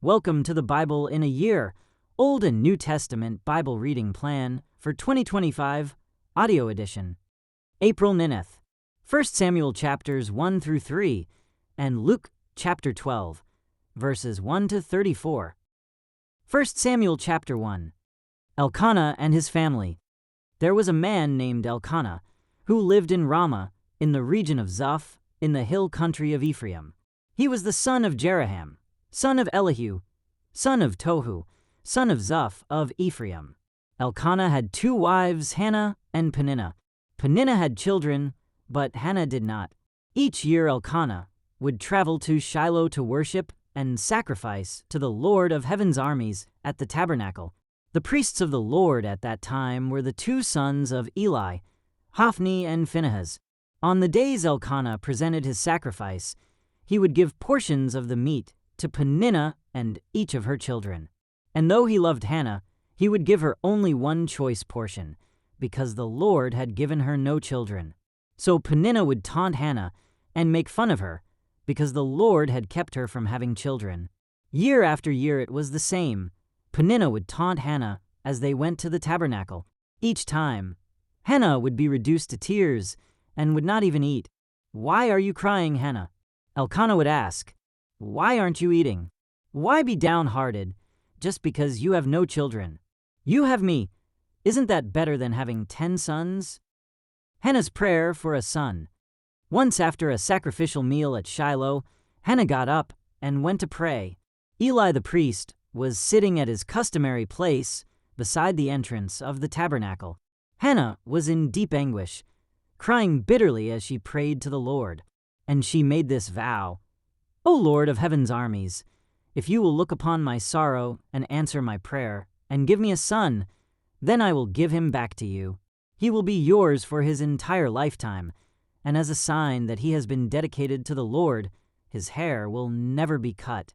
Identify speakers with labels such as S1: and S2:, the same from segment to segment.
S1: Welcome to the Bible in a Year, Old and New Testament Bible Reading Plan for 2025, Audio Edition. April 9th, 1 Samuel chapters 1 through 3, and Luke chapter 12, verses 1 to 34. 1 Samuel chapter 1. Elkanah and his family. There was a man named Elkanah, who lived in Ramah, in the region of Zuph, in the hill country of Ephraim. He was the son of Jeraham, son of Elihu, son of Tohu, son of Zuph of Ephraim. Elkanah had two wives, Hannah and Peninnah. Peninnah had children, but Hannah did not. Each year Elkanah would travel to Shiloh to worship and sacrifice to the Lord of Heaven's armies at the tabernacle. The priests of the Lord at that time were the two sons of Eli, Hophni and Phinehas. On the days Elkanah presented his sacrifice, he would give portions of the meat to Peninnah and each of her children. And though he loved Hannah, he would give her only one choice portion, because the Lord had given her no children. So Peninnah would taunt Hannah and make fun of her, because the Lord had kept her from having children. Year after year it was the same. Peninnah would taunt Hannah as they went to the tabernacle. Each time, Hannah would be reduced to tears and would not even eat. "Why are you crying, Hannah?" Elkanah would ask. "Why aren't you eating? Why be downhearted just because you have no children? You have me. Isn't that better than having 10 sons? Hannah's prayer for a son. Once after a sacrificial meal at Shiloh, Hannah got up and went to pray. Eli the priest was sitting at his customary place beside the entrance of the tabernacle. Hannah was in deep anguish, crying bitterly as she prayed to the Lord, and she made this vow. "O Lord of Heaven's armies, if you will look upon my sorrow and answer my prayer, and give me a son, then I will give him back to you. He will be yours for his entire lifetime, and as a sign that he has been dedicated to the Lord, his hair will never be cut."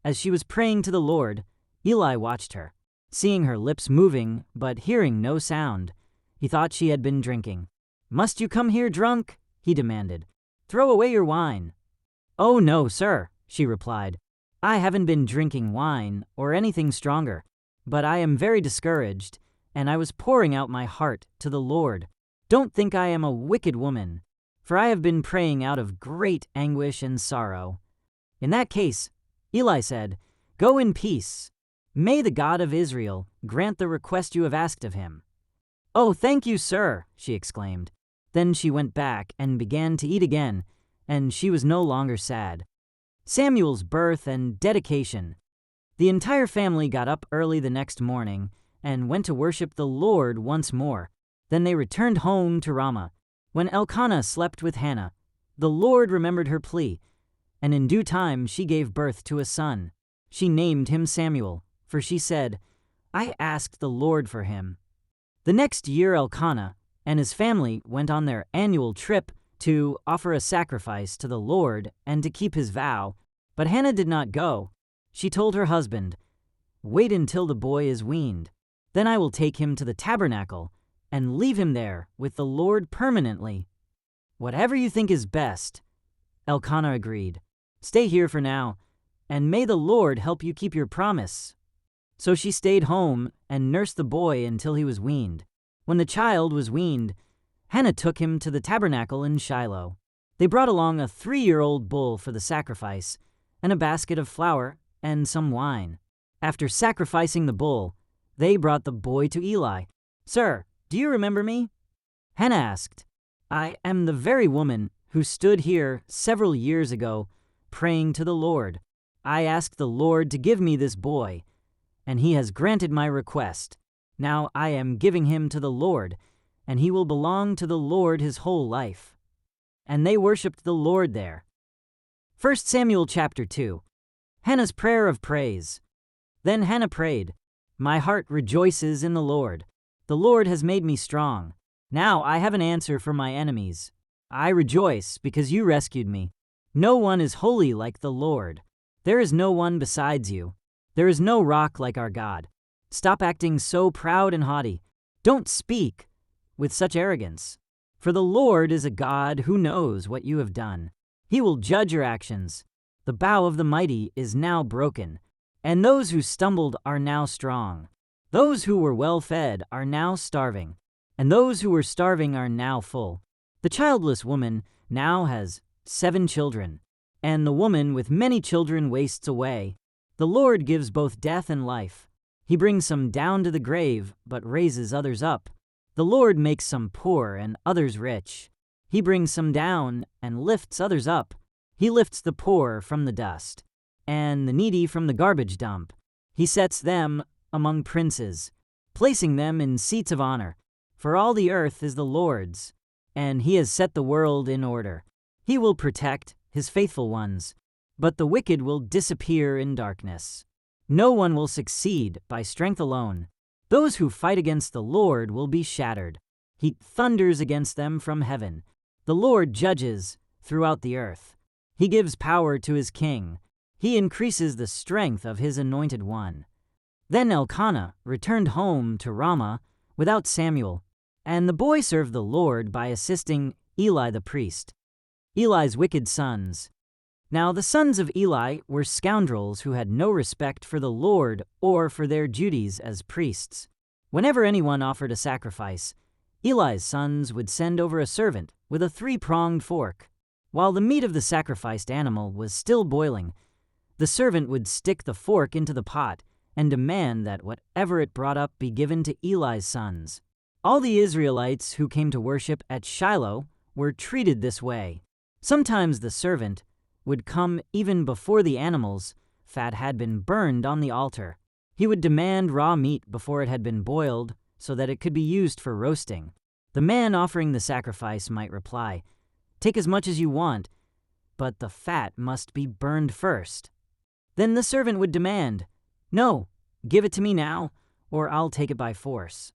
S1: As she was praying to the Lord, Eli watched her. Seeing her lips moving, but hearing no sound, he thought she had been drinking. "Must you come here drunk?" he demanded. "Throw away your wine." "Oh no, sir," she replied. "I haven't been drinking wine or anything stronger, but I am very discouraged, and I was pouring out my heart to the Lord. Don't think I am a wicked woman, for I have been praying out of great anguish and sorrow." "In that case," Eli said, "go in peace. May the God of Israel grant the request you have asked of him." "Oh, thank you, sir," she exclaimed. Then she went back and began to eat again, and she was no longer sad. Samuel's birth and dedication. The entire family got up early the next morning and went to worship the Lord once more. Then they returned home to Ramah. When Elkanah slept with Hannah, the Lord remembered her plea, and in due time she gave birth to a son. She named him Samuel, for she said, "I asked the Lord for him." The next year Elkanah and his family went on their annual trip to offer a sacrifice to the Lord and to keep his vow, but Hannah did not go. She told her husband, "Wait until the boy is weaned. Then I will take him to the tabernacle and leave him there with the Lord permanently." "Whatever you think is best," Elkanah agreed. "Stay here for now, and may the Lord help you keep your promise." So she stayed home and nursed the boy until he was weaned. When the child was weaned, Hannah took him to the tabernacle in Shiloh. They brought along a 3-year-old bull for the sacrifice, and a basket of flour and some wine. After sacrificing the bull, they brought the boy to Eli. "Sir, do you remember me?" Hannah asked. "I am the very woman who stood here several years ago praying to the Lord. I asked the Lord to give me this boy, and he has granted my request. Now I am giving him to the Lord, and he will belong to the Lord his whole life." And they worshipped the Lord there. 1 Samuel chapter 2. Hannah's prayer of praise. Then Hannah prayed, "My heart rejoices in the Lord. The Lord has made me strong. Now I have an answer for my enemies. I rejoice because you rescued me. No one is holy like the Lord. There is no one besides you. There is no rock like our God. Stop acting so proud and haughty. Don't speak with such arrogance. For the Lord is a God who knows what you have done. He will judge your actions. The bow of the mighty is now broken. and those who stumbled are now strong. Those who were well fed are now starving, and those who were starving are now full. The childless woman now has 7 children, and the woman with many children wastes away. The Lord gives both death and life. He brings some down to the grave, but raises others up. The Lord makes some poor and others rich. He brings some down and lifts others up. He lifts the poor from the dust, and the needy from the garbage dump. He sets them among princes, placing them in seats of honor. For all the earth is the Lord's, and he has set the world in order. He will protect his faithful ones, but the wicked will disappear in darkness. No one will succeed by strength alone. Those who fight against the Lord will be shattered. He thunders against them from heaven. The Lord judges throughout the earth. He gives power to his king. He increases the strength of his anointed one. Then Elkanah returned home to Ramah without Samuel, and the boy served the Lord by assisting Eli the priest. Eli's wicked sons. Now the sons of Eli were scoundrels who had no respect for the Lord or for their duties as priests. Whenever anyone offered a sacrifice, Eli's sons would send over a servant with a 3-pronged fork. While the meat of the sacrificed animal was still boiling, the servant would stick the fork into the pot and demand that whatever it brought up be given to Eli's sons. All the Israelites who came to worship at Shiloh were treated this way. Sometimes the servant would come even before the animal's fat had been burned on the altar. He would demand raw meat before it had been boiled so that it could be used for roasting. The man offering the sacrifice might reply, "Take as much as you want, but the fat must be burned first." Then the servant would demand, "No, give it to me now, or I'll take it by force."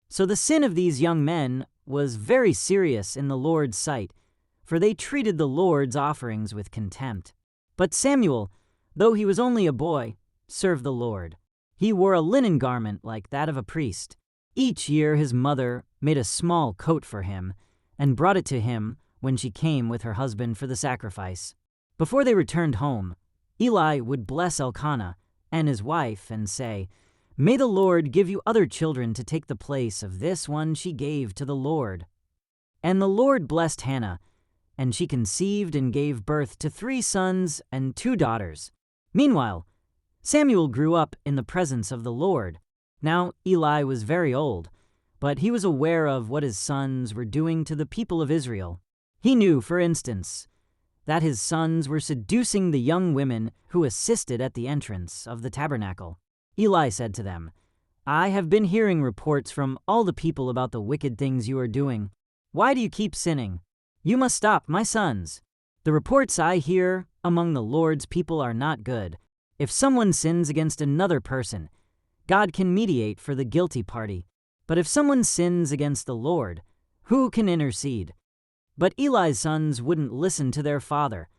S1: So the sin of these young men was very serious in the Lord's sight, for they treated the Lord's offerings with contempt. But Samuel, though he was only a boy, served the Lord. He wore a linen garment like that of a priest. Each year his mother made a small coat for him and brought it to him when she came with her husband for the sacrifice. Before they returned home, Eli would bless Elkanah and his wife and say, "May the Lord give you other children to take the place of this one she gave to the Lord." And the Lord blessed Hannah, and she conceived and gave birth to 3 sons and 2 daughters. Meanwhile, Samuel grew up in the presence of the Lord. Now Eli was very old, but he was aware of what his sons were doing to the people of Israel. He knew, for instance, that his sons were seducing the young women who assisted at the entrance of the tabernacle. Eli said to them, "I have been hearing reports from all the people about the wicked things you are doing. Why do you keep sinning? You must stop, my sons. The reports I hear among the Lord's people are not good. If someone sins against another person, God can mediate for the guilty party. But if someone sins against the Lord, who can intercede?" But Eli's sons wouldn't listen to their father,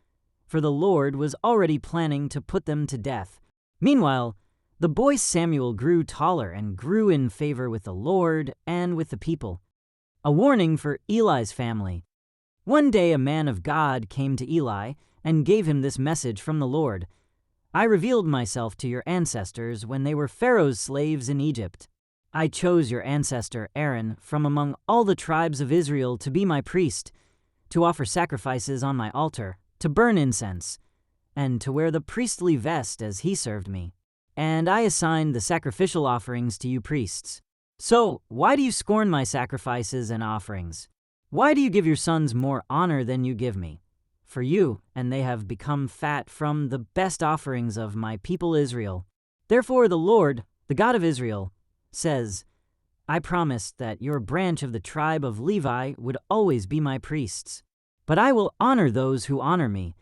S1: for the Lord was already planning to put them to death. Meanwhile, the boy Samuel grew taller and grew in favor with the Lord and with the people. A warning for Eli's family. One day a man of God came to Eli and gave him this message from the Lord. "I revealed myself to your ancestors when they were Pharaoh's slaves in Egypt. I chose your ancestor Aaron from among all the tribes of Israel to be my priest, to offer sacrifices on my altar, to burn incense, and to wear the priestly vest as he served me. And I assigned the sacrificial offerings to you priests. So why do you scorn my sacrifices and offerings? Why do you give your sons more honor than you give me? For you and they have become fat from the best offerings of my people Israel. Therefore the Lord, the God of Israel, says, I promised that your branch of the tribe of Levi would always be my priests. But I will honor those who honor me,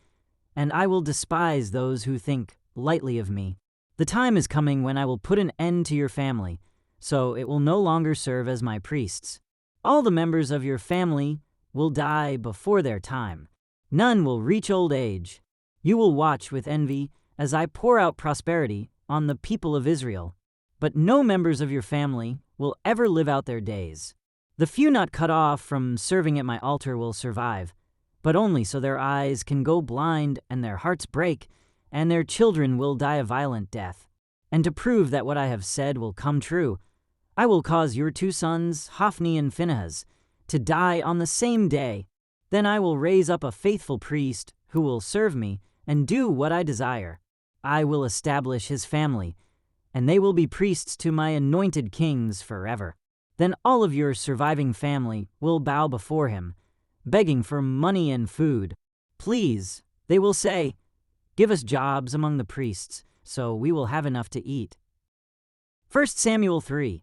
S1: and I will despise those who think lightly of me. The time is coming when I will put an end to your family, so it will no longer serve as my priests. All the members of your family will die before their time. None will reach old age. You will watch with envy as I pour out prosperity on the people of Israel. But no members of your family will ever live out their days. The few not cut off from serving at my altar will survive, but only so their eyes can go blind and their hearts break, and their children will die a violent death. And to prove that what I have said will come true, I will cause your 2 sons, Hophni and Phinehas, to die on the same day. Then I will raise up a faithful priest who will serve me and do what I desire. I will establish his family, and they will be priests to my anointed kings forever. Then all of your surviving family will bow before him, begging for money and food. Please, they will say, give us jobs among the priests, so we will have enough to eat. 1 Samuel 3.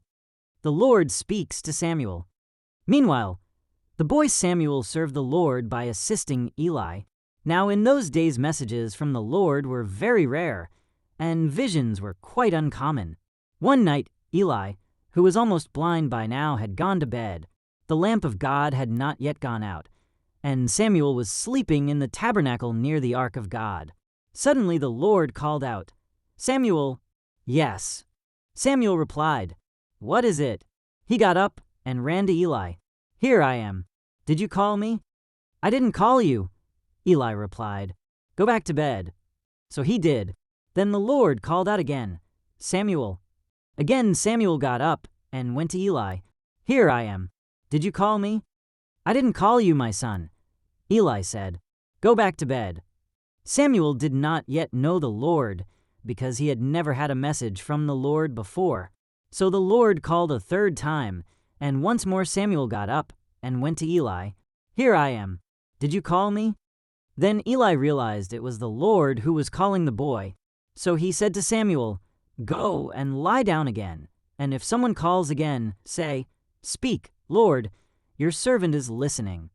S1: The Lord speaks to Samuel. Meanwhile, the boy Samuel served the Lord by assisting Eli. Now in those days messages from the Lord were very rare, and visions were quite uncommon. One night, Eli, who was almost blind by now, had gone to bed. The lamp of God had not yet gone out, and Samuel was sleeping in the tabernacle near the ark of God. Suddenly the Lord called out, "Samuel." "Yes." Samuel replied, "What is it?" He got up and ran to Eli. "Here I am. Did you call me?" "I didn't call you," Eli replied. "Go back to bed." So he did. Then the Lord called out again, "Samuel." Again Samuel got up and went to Eli. "Here I am. Did you call me?" "I didn't call you, my son." Eli said, "Go back to bed." Samuel did not yet know the Lord, because he had never had a message from the Lord before. So the Lord called a 3rd time, and once more Samuel got up and went to Eli. "Here I am. Did you call me?" Then Eli realized it was the Lord who was calling the boy. So he said to Samuel, "Go and lie down again, and if someone calls again, say, 'Speak, Lord, your servant is listening.'"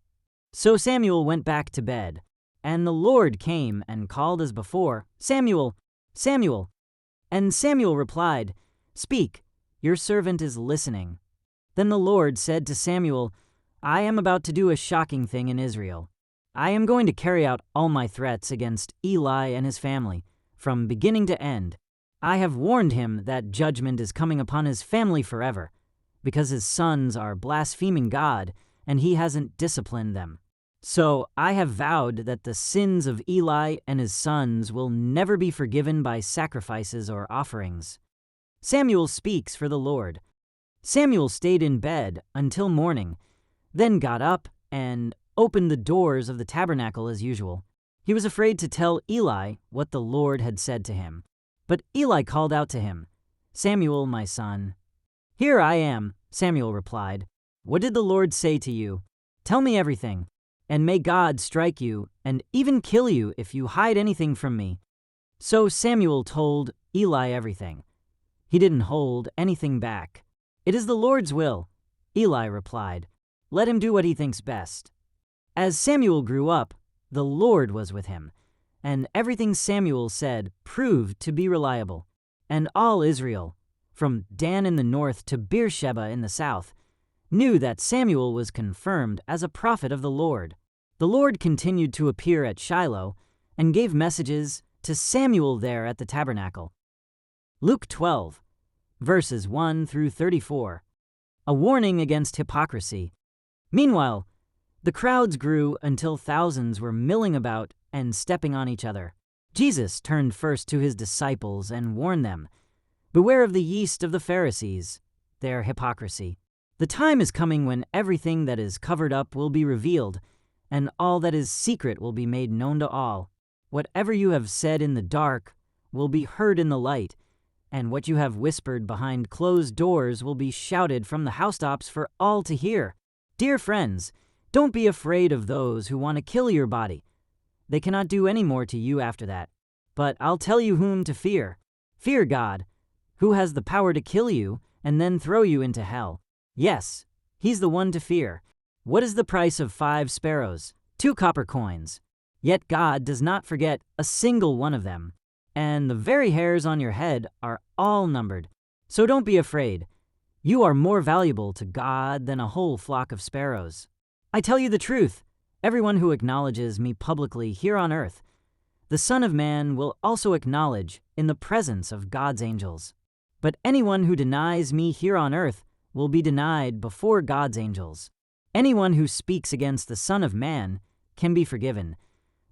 S1: So Samuel went back to bed, and the Lord came and called as before, "Samuel, Samuel." And Samuel replied, "Speak, your servant is listening." Then the Lord said to Samuel, "I am about to do a shocking thing in Israel. I am going to carry out all my threats against Eli and his family, from beginning to end. I have warned him that judgment is coming upon his family forever, because his sons are blaspheming God, and he hasn't disciplined them. So I have vowed that the sins of Eli and his sons will never be forgiven by sacrifices or offerings." Samuel speaks for the Lord. Samuel stayed in bed until morning, then got up and opened the doors of the tabernacle as usual. He was afraid to tell Eli what the Lord had said to him. But Eli called out to him, "Samuel, my son." "Here I am," Samuel replied. "What did the Lord say to you? Tell me everything, and may God strike you and even kill you if you hide anything from me." So Samuel told Eli everything. He didn't hold anything back. "It is the Lord's will," Eli replied. "Let him do what he thinks best." As Samuel grew up, the Lord was with him, and everything Samuel said proved to be reliable. And all Israel, from Dan in the north to Beersheba in the south, knew that Samuel was confirmed as a prophet of the Lord. The Lord continued to appear at Shiloh and gave messages to Samuel there at the tabernacle. Luke 12, verses 1 through 34. A warning against hypocrisy. Meanwhile, the crowds grew until thousands were milling about and stepping on each other. Jesus turned first to his disciples and warned them, "Beware of the yeast of the Pharisees, their hypocrisy. The time is coming when everything that is covered up will be revealed, and all that is secret will be made known to all. Whatever you have said in the dark will be heard in the light, and what you have whispered behind closed doors will be shouted from the housetops for all to hear. Dear friends, don't be afraid of those who want to kill your body. They cannot do any more to you after that. But I'll tell you whom to fear. Fear God, who has the power to kill you and then throw you into hell. Yes, he's the one to fear. What is the price of 5 sparrows? 2 copper coins. Yet God does not forget a single one of them, and the very hairs on your head are all numbered. So don't be afraid. You are more valuable to God than a whole flock of sparrows. I tell you the truth, everyone who acknowledges me publicly here on earth, the Son of Man will also acknowledge in the presence of God's angels. But anyone who denies me here on earth will be denied before God's angels. Anyone who speaks against the Son of Man can be forgiven,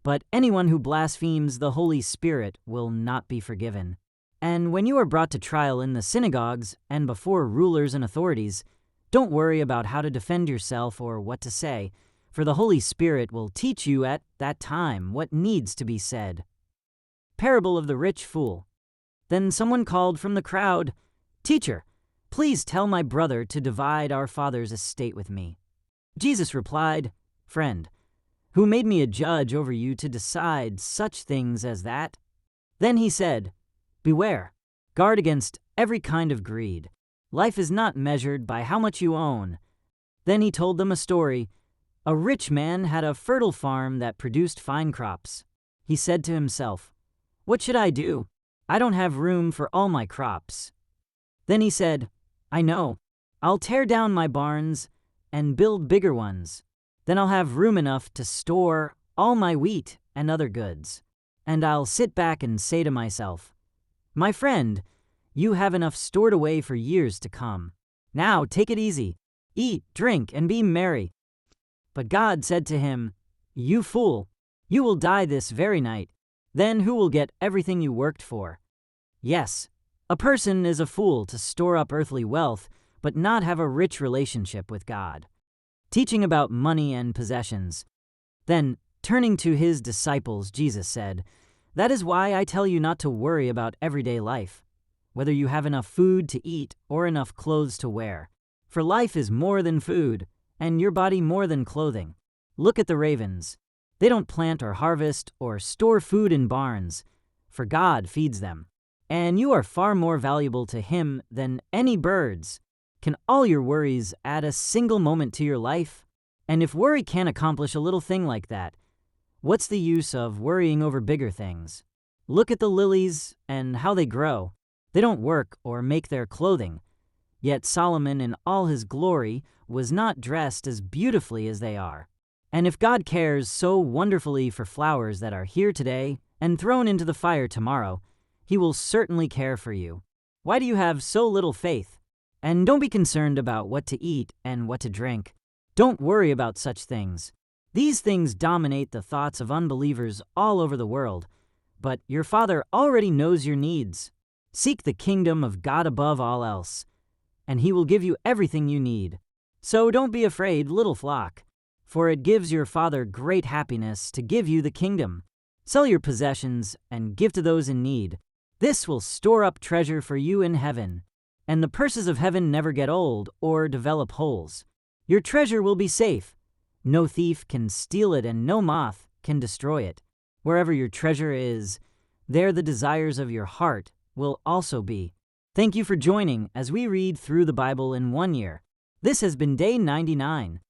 S1: but anyone who blasphemes the Holy Spirit will not be forgiven. And when you are brought to trial in the synagogues and before rulers and authorities, don't worry about how to defend yourself or what to say, for the Holy Spirit will teach you at that time what needs to be said. Parable of the Rich Fool. Then someone called from the crowd, "Teacher, please tell my brother to divide our father's estate with me." Jesus replied, "Friend, who made me a judge over you to decide such things as that?" Then he said, "Beware, guard against every kind of greed. Life is not measured by how much you own." Then he told them a story. A rich man had a fertile farm that produced fine crops. He said to himself, "What should I do? I don't have room for all my crops." Then he said, "I know. I'll tear down my barns and build bigger ones. Then I'll have room enough to store all my wheat and other goods. And I'll sit back and say to myself, 'My friend, you have enough stored away for years to come. Now take it easy. Eat, drink, and be merry.' But God said to him, 'You fool, you will die this very night. Then who will get everything you worked for?' Yes, a person is a fool to store up earthly wealth, but not have a rich relationship with God." Teaching about money and possessions. Then, turning to his disciples, Jesus said, "That is why I tell you not to worry about everyday life, whether you have enough food to eat or enough clothes to wear. For life is more than food, and your body more than clothing. Look at the ravens. They don't plant or harvest or store food in barns, for God feeds them. And you are far more valuable to Him than any birds. Can all your worries add a single moment to your life? And if worry can't accomplish a little thing like that, what's the use of worrying over bigger things? Look at the lilies and how they grow. They don't work or make their clothing. Yet Solomon in all his glory was not dressed as beautifully as they are. And if God cares so wonderfully for flowers that are here today and thrown into the fire tomorrow, He will certainly care for you. Why do you have so little faith? And don't be concerned about what to eat and what to drink. Don't worry about such things. These things dominate the thoughts of unbelievers all over the world. But your Father already knows your needs. Seek the kingdom of God above all else, and He will give you everything you need. So don't be afraid, little flock, for it gives your Father great happiness to give you the kingdom. Sell your possessions and give to those in need. This will store up treasure for you in heaven, and the purses of heaven never get old or develop holes. Your treasure will be safe. No thief can steal it and no moth can destroy it. Wherever your treasure is, there the desires of your heart will also be. Thank you for joining as we read through the Bible in 1 year. This has been day 99.